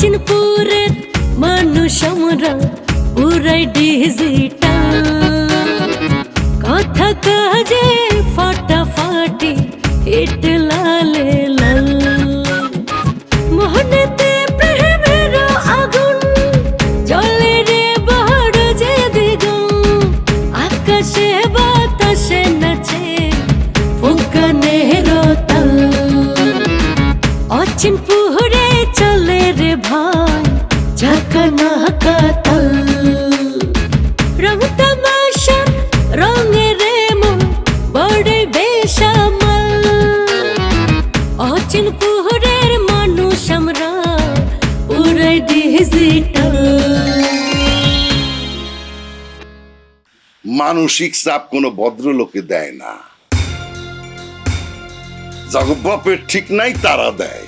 অচিনপুরের মানুষ আমরা পুরাই ডিজিটাল, কথা কাজে ফাটাফাটি হিট লালে লাল। মোহনেতে প্রেমের আগুন জ্বলে রে বড় যে দ্বিগুণ, আকাশে বাতাসে নাচে ফুকানের তাল। অচিনপুরে চলে রে ভাই ঝাঁকানাকা তাল, রং তামাশার রঙে রে মন বড় বেসামাল। অচিনপুরের মানুষ আমরা পুরাই ডিজিটাল। মানসিক চাপ কোনো ভদ্রলোকে দেয় না, যাগো বাপের ঠিক নাই তারা দেয়।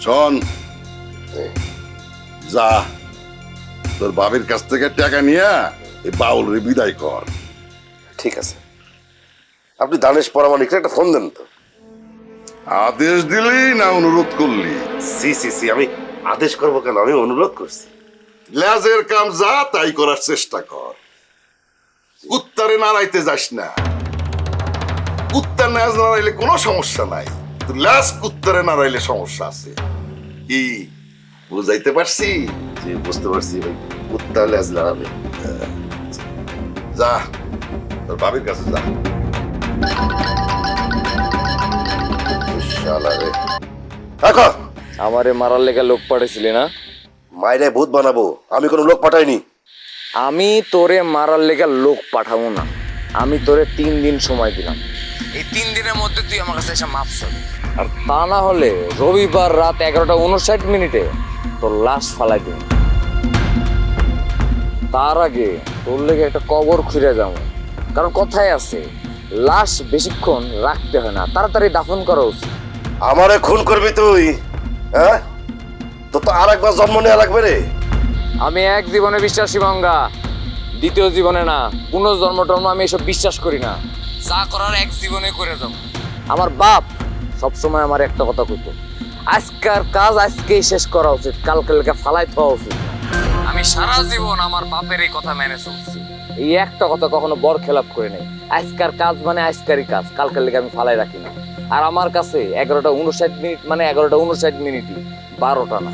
শোন, যা তোর বাপের কাছ থেকে টাকা নিয়ে এই বাউলরে বিদায় কর। ঠিক আছে, আপনি দানেশ পরামানিককে একটা ফোন দেন তো। আদেশ দিলি না অনুরোধ করলি? সি সি সি, আমি আদেশ করবো কেন, আমি অনুরোধ করছি। লেজের কাম যা তাই করার চেষ্টা কর, কুত্তারে নাড়াইতে যাস না। কুত্তার লেজ নাড়াইলে কোনো সমস্যা নাই, লেজ কুত্তারে নাড়াইলে সমস্যা আছে। কি বুঝাইতে পারছি? জি বুঝতে পারছি ভাই, কুত্তা লেজ লড়াবে। যা তোর বাবির কাছে যা। শালারে এখন আমারে মারার লেগে লোক পাঠাইছিলি না? মাইরে ভূত বানাবো, আমি কোনো লোক পাঠাইনি। আমি তোরে মারার লেগে লোক পাঠাবো না, আমি তোরে 3 দিন সময় দিলাম। এই 3 দিনের মধ্যে তুই আমার কাছে এসে মাপ চাবি, আর তা না হলে রবিবার রাত 11:59 তোর লাশ ফালাই দিন। তার আগে তোর লেগে একটা কবর খুঁড়ে যাবো, কারণ কথাই আছে লাশ বেশিক্ষণ রাখতে হয় না, তাড়াতাড়ি দাফন করা উচিত। আমারে খুন করবি তুই? হ্যাঁ, তো তো আর একবার জন্ম নেওয়া লাগবে রে। আমি এক জীবনে বিশ্বাসী ভাঙ্গা, দ্বিতীয় জীবনে না। পুনর্জন্ম টর্ম আমি এসব বিশ্বাস করি না, যা করার এক জীবনে করে যাব। আমার বাপ সবসময় আমার একটা কথা কইতো, আজকের কাজ আজকেই শেষ করা উচিত, কালকে লেগে ফালাই দেওয়া উচিত। আমি সারা জীবন আমার বাপের এই কথা মেনে চলছি, এই একটা কথা কখনো বর খেলাপ করে নেই। আজকের কাজ মানে আজকেরই কাজ, কালকের লেগে আমি ফালাই রাখি না। আর আমার কাছে 11:59 মানে 11:59 12টা না।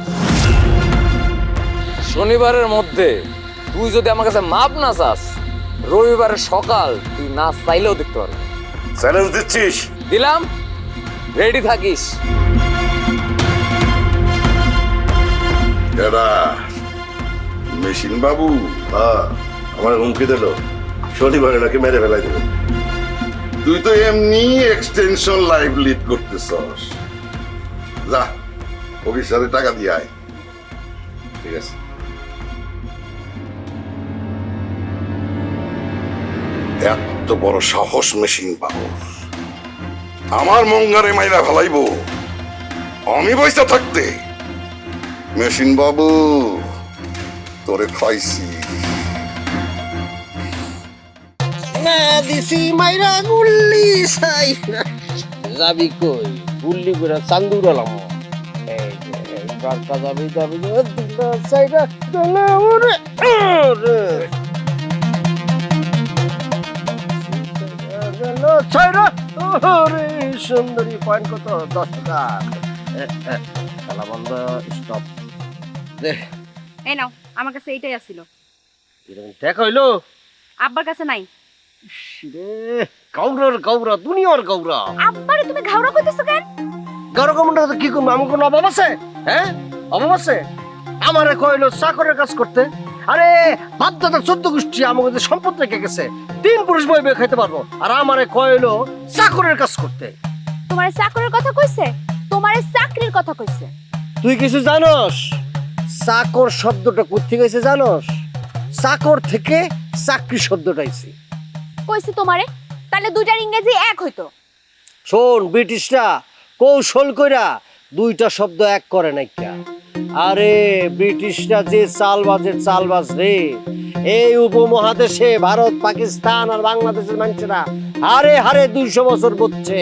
শনিবারের মধ্যে তুই যদি আমার কাছে মাপ না চাস, রবিবারের সকাল তুই না চাইলেও দেখতে পারবি। চ্যালেঞ্জ দিচ্ছিস? দিলাম, রেডি থাকিস। এরা মেশিন বাবু? হ্যাঁ, আমার হুমকি দিল শনিবারে নাকি মেরে ফেলাই দেবে। তুই তো এমনি এক্সটেনশন লাইভ লিড করতেছস, যা অফিসারে টাকা দিয়ে আয়। ঠিক আছে। এত বড় সাহস মেশিন বাবু, আমার মঙ্গারে মাইরা ফেলাইবো আমি পয়সা থাকতে? মেশিন বাবু তোরে খাইছি। না দিছি মাইরা গুল্লি চাই যাবি কই? গুল্লি করে চান্দুর আলাম যাবি যাবি চাইরা সুন্দরী পয়েন্ট কত? 10 টাকা। খেলা বন্ধ, স্টপ। এই নাও, আমার কাছে এইটাই আছিল। দেখা হইলো? আব্বার কাছে নাই। গৌরর গৌরা, দুনিয়ার গৌরা। আব্বারে তুমি ঘাওড়া কইতেছো কেন? গৌরা কমনটা কি করবো? আমার কোনো অভাব আছে? হ্যাঁ, অভাব আছে? আমারে কইলো চাকরের কাজ করতে। আরে বাপ দাদা 14 গোষ্ঠী আমাকে সম্পদ রেখে গেছে, 3 পুরুষ বই বই খাইতে পারবো, আর আমারে কইলো চাকরের কাজ করতে। তোমার চাকরের কথা কইছে? তোমার চাকরির কথা কইছে? তুই কিছু জানোস? চাকর শব্দটা কোথা গেছে জানোস? চাকর থেকে চাকরি শব্দটা আইছে। কইছে তোমারে? তাহলে দুইটার ইংরেজি এক হইতো। শোন, ব্রিটিশরা কৌশল কইরা 2টা শব্দ এক করে নাই কা। আরে ব্রিটিশরা যে চালবাজ রে, এই উপমহাদেশে ভারত, পাকিস্তান আর বাংলাদেশের মানুষেরা হারে হারে 200 বছর বসছে।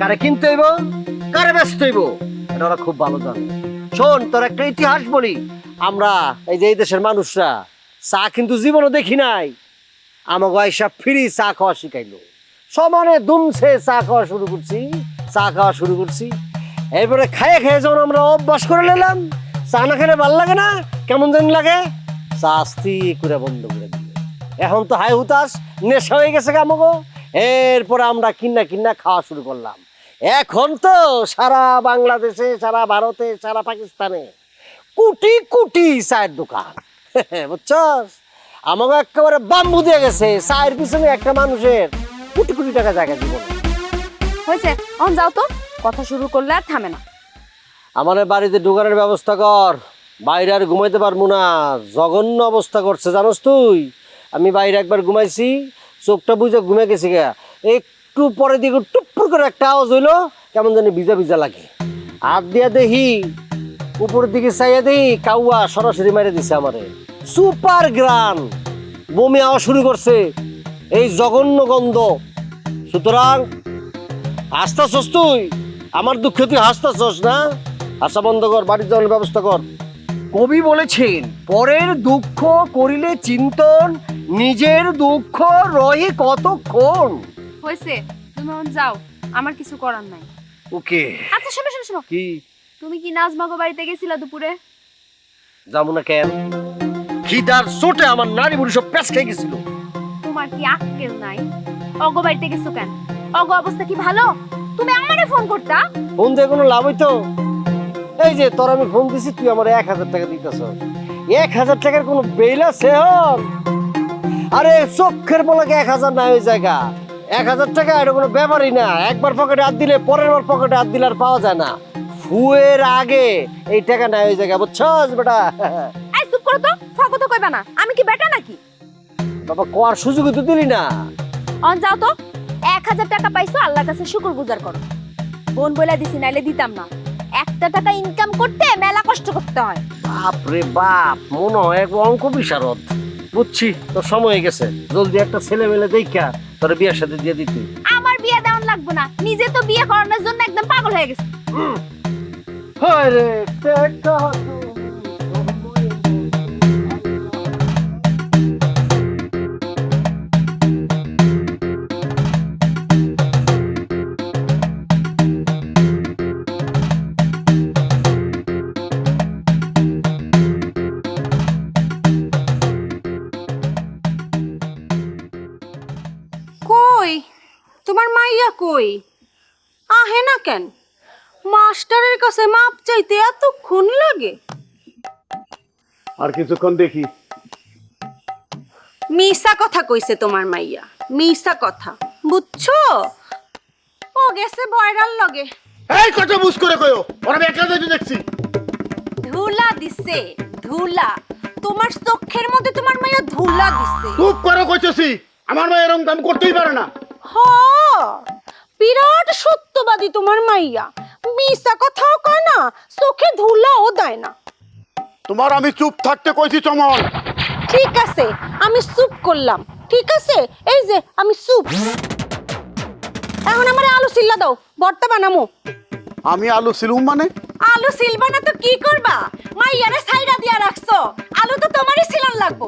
কারে কিনতে হইব, কারে ব্যস্ত হইব, এটা ওরা খুব ভালো জানে। শোন, তোর একটা ইতিহাস বলি। আমরা এই যে এই দেশের মানুষরা চা কিন্তু জীবনও দেখি নাই, আমাকে আইসা ফ্রি চা খাওয়া শিখাইলো। সমানে দুমছে চা খাওয়া শুরু করছি। এরপরে খাইয়ে খেয়ে যখন আমরা অভ্যাস করে নিলাম, চা না খেলে ভালো লাগে না, কেমন জানি লাগে, চা আস্তি করে বন্ধ করে দিল। এখন তো হাই হুতাস নেশা হয়ে গেছে আমাকে। এরপরে আমরা কিন্না খাওয়া শুরু করলাম। এখন তো সারা বাংলাদেশে, সারা ভারতে, সারা পাকিস্তানে কোটি কোটি চায়ের দোকান। বুঝছস, আমাকে একেবারে বাম্বু দিয়ে গেছে চায়ের পিছনে একটা মানুষের কোটি কোটি টাকা জায়গা জীবনে। হয়েছে, অন যাও তো, কথা শুরু করলে আর থামে না। আমার বাড়িতে ঢোকানোর ব্যবস্থা কর, বাইরে আর ঘুমাইতে পারবো না, জঘন্য অবস্থা করছে জানোস তুই। আমি বাইরে একবার ঘুমাইছি, চোখটা বুঝে ঘুমে গেছি গা, একটু পরে দিকে টুপ্পুর করে একটা আওয়াজ হইলো, কেমন জানি ভিজা ভিজা লাগে। হাত দিয়া দেখি, উপরের দিকে চাইয়া দেখি কাউয়া সরাসরি মেরে দিছে আমারে। সুপার গ্রান, বমি আওয়া শুরু করছে, এই জঘন্য গন্ধ। সুতরাং হাসতাছস তুই, আমার দুঃখে তুই হাসতাছস না? হাসা বন্ধ কর, বাড়ির যাওয়ার ব্যবস্থা কর। কবি বলেছেন, পরের দুঃখ করিলে চিন্তন, নিজের দুঃখ রহি কতক্ষণ। হয়েছে, তুমি অন যাও, আমার কিছু করার নাই। ওকে। আচ্ছা শোনো শোনো শোনো, কি? তুমি কি নাজমাগো বাড়িতে গেছিলা দুপুরে? যাবো না কেন? খিদার চোটে আমার নারী বুড়ি সব প্যাঁচ খেয়ে গেছিল। তোমার কি আক্কেল নাই? অগো বাড়িতে গেছো কেন? অগো অবস্থা কি ভালো? তুমি আমারে ফোন করতা? ফোন দিয়ে কোনো লাভ হইতো? এই যে তোর আমি ফোন দিছি, তুই আমার 1000 টাকা দিতেছ। 1000 টাকার কোনো বেল আছে? আরে চোখের পলকে 1000 না ওই জায়গা। 1000 টাকা এটা কোনো ব্যাপারই না। একবার পকেটে হাত দিলে পরের বার পকেটে হাত দিলে আর পাওয়া যায় না। ফুয়ের আগে এই টাকা নাই ওই জায়গা, বুঝছস বেটা? এই চুপ করো তো, ফাঁকো তো কইবা না। আমি কি বেটা নাকি? বাবা কোয়ার সুযোগই তো দিলি না। অন যাও তো, 1000 টাকা পাইছো, আল্লাহর কাছে শুকরগুজার করো। বোন বলে দিছি, নাইলে দিতাম না। একটা টাকা ইনকাম করতে মেলা কষ্ট করতে হয়। বাপ রে বাপ, মনে হয় এক অঙ্ক বিশারদ। বুঝছি, তোর সময় হয়ে গেছে, জলদি একটা ছেলে মেলে দেখা তোর বিয়ের সাথে দিয়ে দিতে। আমার বিয়ে দেওয়ান লাগবো না, নিজে তো বিয়ে করানোর জন্য একদম পাগল হয়ে গেছে। হয় রে টাকা। কই তোমার মাইয়া কই? আহে না কেন? মাস্টারের কাছে মাপ চাইতে এতক্ষণ লাগে? আর কিছুক্ষণ দেখি। মিশা কথা কইছে তোমার মাইয়া, মিশা কথা, বুঝছো? ও গেছে বয়রার লগে। এই কথা বুঝ করে কইও, ওরা আমি একলা যাইতে দেখছি। ধুলা দিছে, ধুলা। তোমার চোখের মধ্যে তোমার মাইয়া ধুলা দিছে। চুপ করো কইতেছি, আমার মা এরকম কাম করতেই পারে না। হ, বিরাট সত্যবাদী তোমার মাইয়া। মিশা কথাও কয় না, চোখে ধুলাও দেয় না। তোমার আমি চুপ থাকতে কইছি চমন। ঠিক আছে, আমি চুপ করলাম। ঠিক আছে, এই যে আমি চুপ। এখন আমার আলু সিল্লা দাও, ভর্তা বানামু। আমি আলু সিলুম মানে? আলু সিলবা না তো কি করবা? মাইয়ারে সাইডা দিয়া রাখছো, আলু তো তোমারই সিলান লাগবো।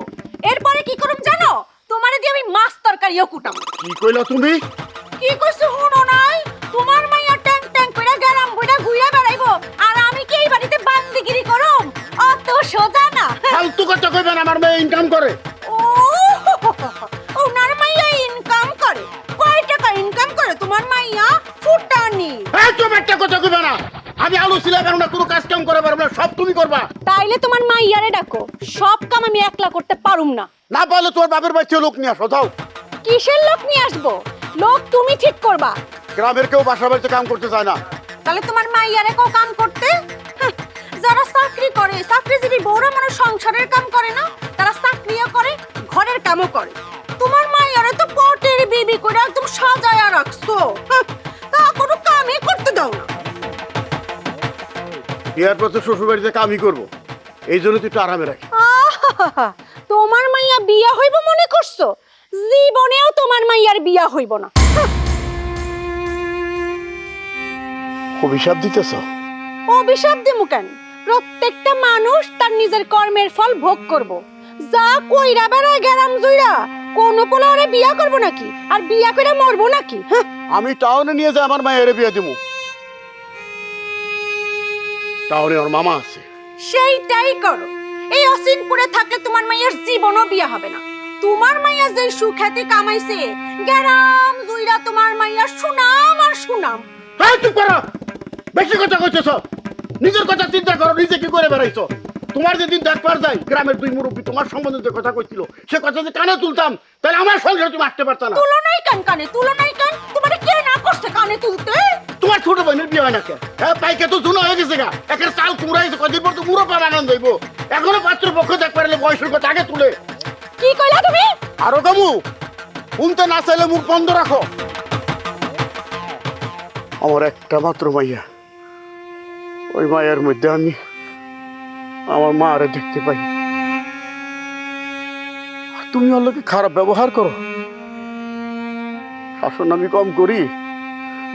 এরপরে কি করুম জানো? তোমারে দিয়ে আমি মাছ তরকারিও কুটাম। কি কইলা তুমি? কি কইছো হুনো নাই? তোমার মাইয়া ট্যাং ট্যাং কইরা গেলাম বইটা ঘুরে বেড়াইবো, আর আমি কি এই বাড়িতে বান্দিগিরি করুম? অত সোজা না। ফালতু কথা কইবেন, আমার মেয়ে ইনকাম করে। ও, ওনার মাইয়া ইনকাম করে? কয় টাকা ইনকাম করে তোমার মাইয়া? ফুটানি। এই চুপ, একটা কথা কইবে না। আমি আলু সিলাই পারবো না, কোনো কাজ কাম করে পারবো না, সব তুমি করবা। তাইলে তোমার মাইয়ারে ডাকো, সব কাম আমি একলা করতে পারুম না। না পারলে তোর বাপের বাচ্চা লোক নিয়ে আসো। যাও। কিসের লোক নিয়ে আসবো? লোক তুমি ঠিক করবা। গ্রামের কেউ বাসা বাড়িতে কাম করতে চায় না। তাহলে তোমার মাইয়ারে কেউ কাম করতে? যারা চাকরি করে, চাকরিজীবী বউরা মানে সংসারের কাম করে না, তারা চাকরিও করে, ঘরের কামও করে। তোমার মাইয়ারে তো পটের বিবি করে একদম সাজায়া রাখছো, তা কোনো কামই করতে দাও না। বিয়ার পর তো শ্বশুর বাড়িতে কামই করবো, এই জন্য তুই একটু আরামে রাখি। আহা, তোমার মাইয়া বিয়া হইব মনে করছো? জীবনেও তোমার মাইয়ার বিয়া হইব না। অভিশাপ দিতেছ? অভিশাপ দিমু কেন? প্রত্যেকটা মানুষ তার নিজের কর্মের ফল ভোগ করব। যা কইরা বেড়ায় গেরাম জুইরা কোন পোলা ওরে বিয়া করব নাকি? আর বিয়া কইরা মরবো নাকি? হ্যাঁ, আমি টাউনে নিয়ে যাই আমার মায়ের বিয়ে দিমু। টাউনে ওর মামা আছে। সেইটাই করো। এই অসিনপুরে থাকলে তোমার মাইয়ার জীবনও বিয়া হবে না। তোমার মাইয়া যে সুখ্যাতি কামাইছে, গেরাম জুইরা তোমার মাইয়া সুনাম আর সুনাম। হ্যাঁ, চুপ করো, বেশি কথা কইতেছ। নিজের কথা চিন্তা করো, নিজে কি করে বেড়াইছো। তোমার যেদিন দেখবার যাই গ্রামের দুই মুরব্বী তোমার সম্বন্ধে যে কথা কইছিল, সে কথা যে কানে তুলতাম, তাহলে আমার সংসারে তুমি আসতে পারত না। তুলনাই কান কানে, তুলনাই কান। তোমার কে না করছে কানে তুলতে? তোমার ছোট বোনের বিয়ে হয় না কে? হ্যাঁ, পাইকে তো জুনো হয়ে গেছে গা। একের চাল কুমড়াইছে, কদিন পর তো মুড়ো পাবে আনন্দ হইব। এখনো পাত্র পক্ষ দেখ পারলে বয়সের কথা আগে তুলে। কি কইলা তুমি? আরো কামু শুনতে না চাইলে মুখ বন্ধ রাখো। আমার একটা মাত্র মাইয়া, ওই মায়ের মধ্যে আমি আমার মা আরে দেখতে পাই। আর তুমি ওর লোকে খারাপ ব্যবহার করো। শাসন আমি কম করি,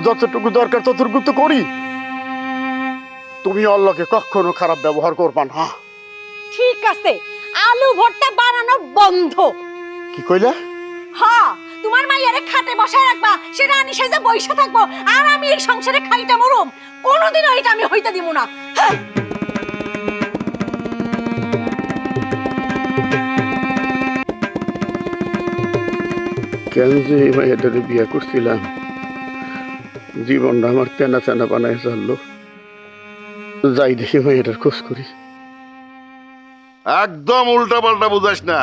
যতটুকু দরকার ততটুকু তো করি। তুমি ওর লোকে কখনো খারাপ ব্যবহার করবা না। ঠিক আছে, আলু ভর্তা বানানো বন্ধ। কি কইলা? হ্যাঁ, তোমার মাইয়ারে খাটে বসায় রাখবা, সে রানী সেজে বইসা থাকবো, আর আমি এই সংসারে খাইটা মরুম। কোনোদিনও এটা আমি হইতে দিব না। হ্যাঁ। কেন যে এই মাইয়াটারে বিয়ে করছিলাম, জীবনটা আমার তেনা তেনা বানায় চললো। যাই দেখি মাইয়াটার খোঁজ করি। একদম উল্টা পাল্টা বুঝাস না।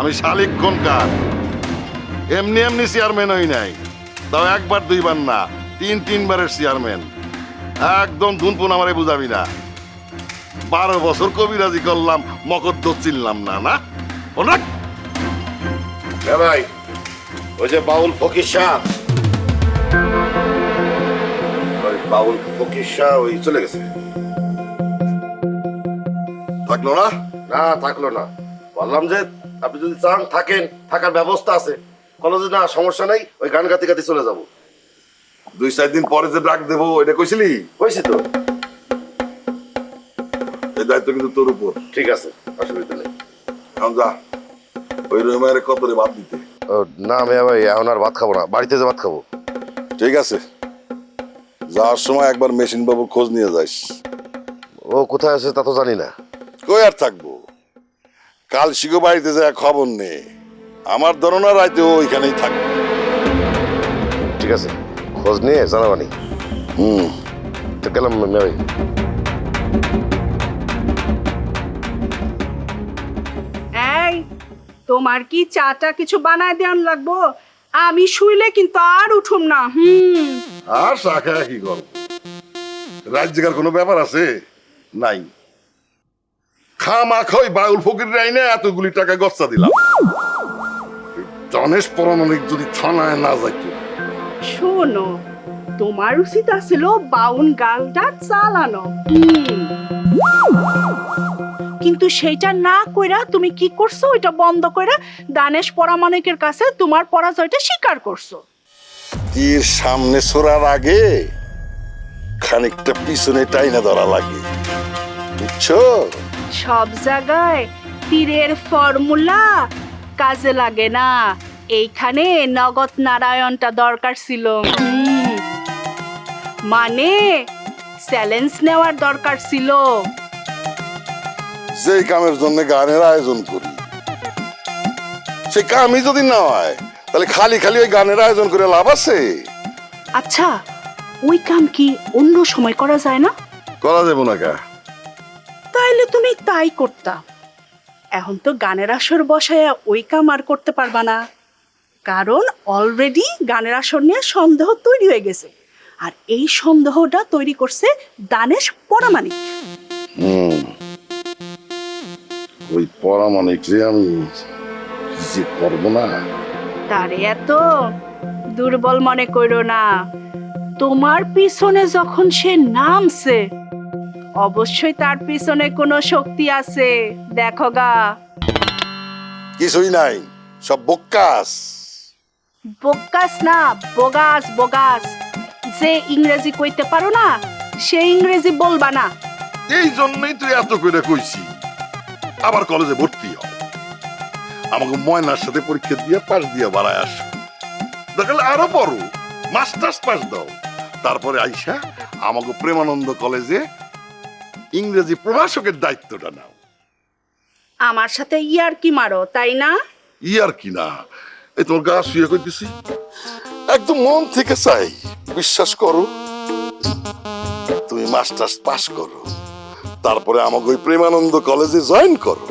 আমি শালিক কোনকার, এমনি এমনি চেয়ারম্যান হই নাই। তাও একবার দুইবার না, তিনবারের চেয়ারম্যান। একদম ধুনপুন আমারে বুঝাবি না। 12 বছর কবিরাজি করলাম, মকদ্দ চিনলাম না। না ওনাক ভাই, ওই যে বাউল ফকির শাহ, ওই বাউল ফকির শাহ ওই চলে গেছে। থাকলো না? না, থাকলো না। বললাম যে আপনি যদি চান থাকেন, থাকার ব্যবস্থা আছে। কলেজে না, সমস্যা নাই, ওই গান গাতে গাতে চলে যাবো। 2-4 দিন পরে যে ডাক দেবো এটা কইছিলি? কইছি তো। এই দায়িত্ব কিন্তু তোর উপর। ঠিক আছে, অসুবিধা নেই। এখন যা, ওই রহিমায়ের কতরে ভাত দিতে। ও না, আমি ভাই এখন আর ভাত খাবো না, বাড়িতে যে ভাত খাবো। ঠিক আছে, যাওয়ার সময় একবার মেশিন বাবুর খোঁজ নিয়ে যাস। ও কোথায় আছে তা তো জানি না। কই আর থাকবো, কাল শিখো বাড়িতে যায় খবর নে। আমার ধারণা রাইতে ওইখানেই থাকবে। ঠিক আছে, খোঁজ নিয়ে জানাবানি। তো গেলাম ভাই। এই, তোমার কি চাটা কিছু বানায় দেন লাগবো? আমি শুইলে কিন্তু আর উঠুম না। আর শাখা কি করবো, রাজ্যের কোনো ব্যাপার আছে? নাই। খামা খই বাউল ফকির রাইনে এতগুলি টাকা গচ্ছা দিলাম। জনেশ পরমাণিক যদি থানায় না যাইতো। শোনো, তোমার উচিত আছিল বাউন গালটা চালানো। কিন্তু সেইটা না কইরা তুমি কি করছো? ওইটা বন্ধ কইরা দানেশ পরামানিকের কাছে তোমার পরাজয়টা স্বীকার করছো। তীর সামনে ছোড়ার আগে খানিকটা পিছনে টাইনা ধরা লাগে, বুঝছো? সব জায়গায় তীরের ফর্মুলা কাজে লাগে না। এইখানে নগদ নারায়ণটা দরকার ছিল। মানে চ্যালেঞ্জ নেওয়ার দরকার ছিল। যেই কামের জন্য গানের আয়োজন করি, সে কামই যদি না হয় তাহলে খালি খালি ওই গানের আয়োজন করে লাভ আছে? আচ্ছা, ওই কাম কি অন্য সময় করা যায় না? করা যাবো না কা? তাইলে তুমি তাই করতা। এখন তো গানের আসর বসায় ওই কাম আর করতে পারবা না, কারণ অলরেডি গানের আসর নিয়ে সন্দেহ তৈরি হয়ে গেছে। আর এই সন্দেহটা তৈরি করছে দানেশ পরামানিক। ওই পরামানিক যে আমি যে করবো না। তারে এত দুর্বল মনে করো না। তোমার পিছনে যখন সে নামছে, অবশ্যই তার পিছনে কোনো শক্তি আছে। দেখো গা। কিছুই নাই, সব বক্কাস। বোগাস না, বোগাস বোগাস। যে ইংরেজি কইতে পারো না, সে ইংরেজি বলবা না। এই জন্যই তুই এত করে কইছি আবার কলেজে ভর্তি হও, আমাকে ময়নার সাথে পরীক্ষা দিয়ে পাশ দিয়ে বাড়ায় আসো, দেখালে আরো পড়ো, মাস্টার্স পাস দাও, তারপরে আইসা আমাকে প্রেমানন্দ কলেজে ইংরেজি প্রভাষকের দায়িত্বটা নাও। আমার সাথে ইয়ার কি মারো তাই না? ই আর কি না, এই তোমার গা শুয়ে কইতেছি, একদম মন থেকে চাই, বিশ্বাস করো, তুমি মাস্টার্স পাস করো, তারপরে আমাকে ওই প্রেমানন্দ কলেজে জয়েন করো।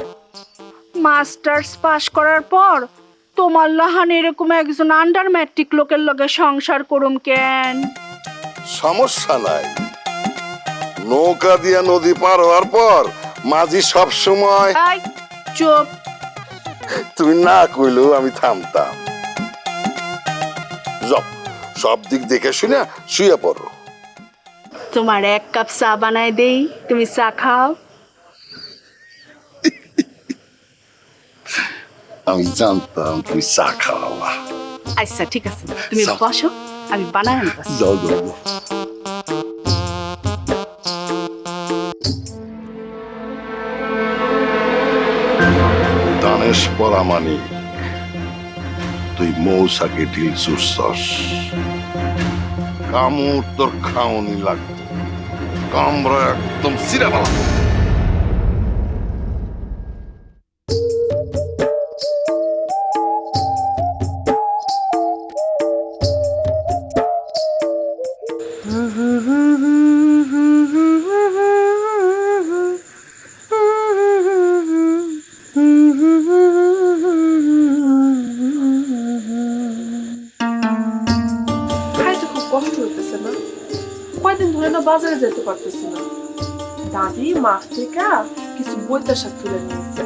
মাস্টার্স পাশ করার পর তোমার লাহান এরকম একজন আন্ডার ম্যাট্রিক লোকের লগে সংসার করুম কেন? সমস্যা নাই, নৌকা দিয়া নদী পার হওয়ার পর মাঝি সব সময়, এই চুপ। তুমি না কইলেও আমি থামতাম। যাও, সব দিক দেখে শুনে শুয়ে পড়ো। তোমার এক কাপ চা বানায় দেই, তুমি চা খাও। আমি জানতাম তুমি চা খাওয়া। আচ্ছা ঠিক আছে, তুমি যাও। বসো, আমি বানায় আনতেছি। যাও যাও যাও। দানেশ পরামানিক, তুই মৌসাকে ঢিল চুরছস, কামড় তোর খাওনি লাগতো, কামড়া একদম সিরা বালা। খাইতে খুব কষ্ট হইতেছে না, কয়দিন ধরে না বাজারে যেতে পারতেছি না। দাদি মাঠ থেকে কিছু বইতা শাক তুলে নিয়েছে,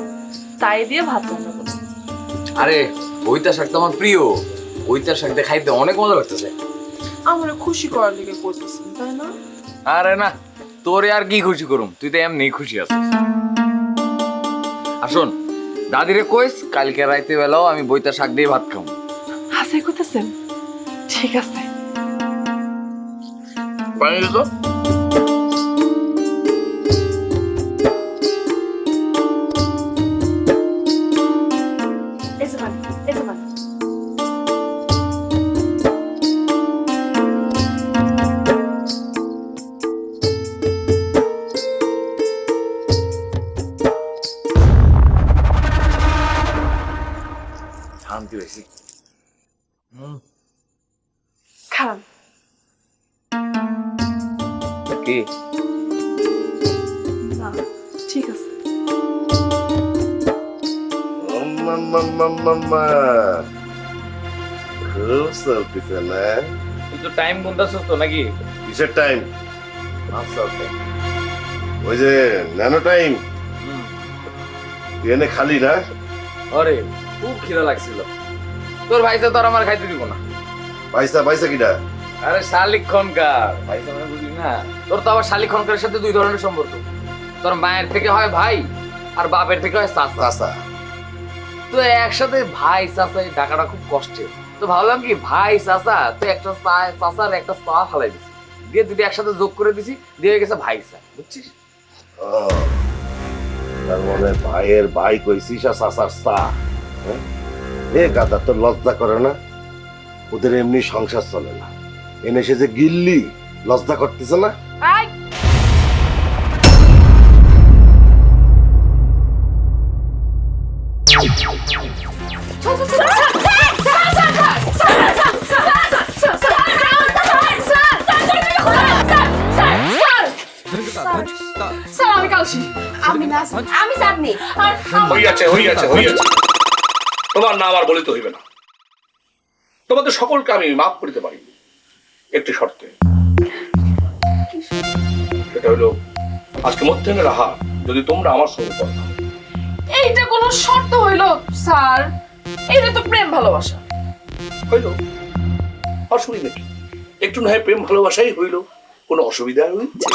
তাই দিয়ে ভাত রান্না করছে। আরে বইতা শাক তো আমার প্রিয়, বইতা শাক দিয়ে খাইতে অনেক মজা লাগতেছে। আমার খুশি করার লিগে করতেছেন তাই না? আরে না, তোরে আর কি খুশি করুম, তুই তো এমনি খুশি আছিস। আসুন দাদিরে কইস কালকে রাইতে বেলাও আমি বইতা শাক দিয়ে ভাত খাবো। হাসি করতেছেন? ঠিক আছে। পানি দিত এই যে পানি, এই যে পানি। শান্তি হয়েছি। খান। কি না ঠিক আছে। খুব চলতেছে না? তুই তো টাইম গুনতাছিস তো নাকি? কিসের টাইম? ওই যে ন্যানো টাইম এনে খালি না? আরে খুব খিদা লাগছিল, তোর ভাইসা তো আর আমার খাইতে দিব না। পয়সা পয়সা কিটা? আরে শালিক খনকার, ভাইসা মানে বুঝলি না? তোর তো আবার শালিক খনকারের সাথে দুই ধরনের সম্পর্ক, তোর মায়ের থেকে হয় ভাই আর বাপের থেকে হয় চাচা। চাচা তো একসাথে ভাই চাচা এই ডাকাটা খুব কষ্টের, তো ভাবলাম কি ভাই চাচা তুই একটা চাচার একটা চা ফালাই দিছি, দিয়ে দুটো একসাথে যোগ করে দিছি, দিয়ে গেছে ভাই চা, বুঝছিস? ও, তার মানে ভাইয়ের ভাই কইছিস আর চাচার চা। এ গাদা তো লজ্জা করে না? ওদের এমনি সংসার চলে না, এনে সে যে গিল্লি লজ্জা করতেছে না? এই স্যার আমি কালসি। আমি না, আমি চাঁদনি। হইয়াছে হইয়াছে হইয়াছে, তোমার নাম আর বলিতে হইবে না। তোমাদের সকলকে আমি মাফ করিতে পারি একটি শর্তে। সেটা হলো আজকে মধ্যাহ্নের আহার যদি তোমরা আমার সঙ্গে করো। এইটা কোনো শর্ত হইল স্যার? এটা তো প্রেম ভালোবাসা। হইল, অসুবিধা কি? একটু না হয় প্রেম ভালোবাসাই হইল, কোনো অসুবিধা হইছে?